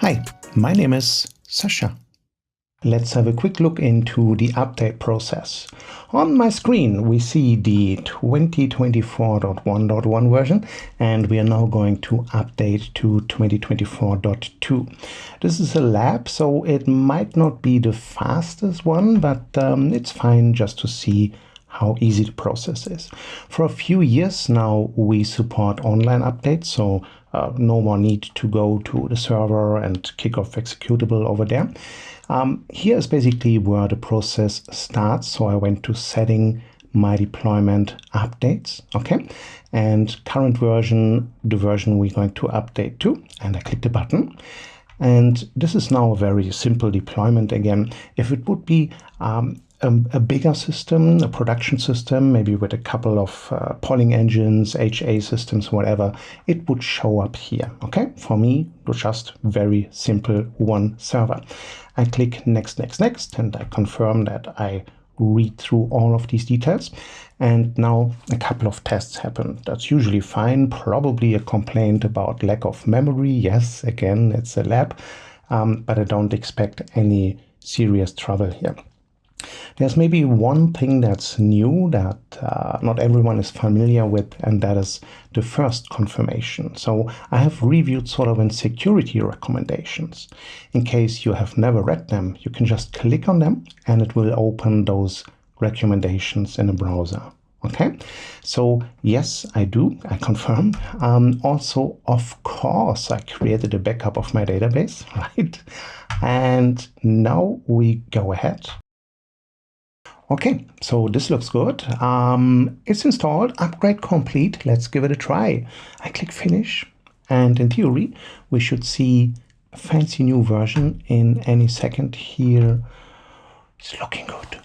Hi, my name is Sascha. Let's have a quick look into the update process. On my screen, we see the 2024.1.1 version, and we are now going to update to 2024.2. This is a lab, so it might not be the fastest one, but it's fine just to see how easy the process is. For a few years now, we support online updates, so no more need to go to the server and kick off executable over there. Here is basically where the process starts. So I went to setting my deployment updates, okay? And current version, the version we're going to update to, and I click the button. And this is now a very simple deployment again. If it would be a bigger system, a production system, maybe with a couple of polling engines, HA systems, whatever, it would show up here, okay? For me, just very simple one server. I click next, next, next, and I confirm that I read through all of these details. And now a couple of tests happen. That's usually fine. Probably a complaint about lack of memory. Yes, again, it's a lab, but I don't expect any serious trouble here. There's maybe one thing that's new that not everyone is familiar with, and that is the first confirmation. So I have reviewed SolarWinds security recommendations. In case you have never read them, you can just click on them and it will open those recommendations in a browser. Okay, so yes, I do, I confirm. Also, of course, I created a backup of my database, right? And now we go ahead. Okay, so this looks good. It's installed, upgrade complete. Let's give it a try. I click finish, and in theory, we should see a fancy new version in any second here. It's looking good.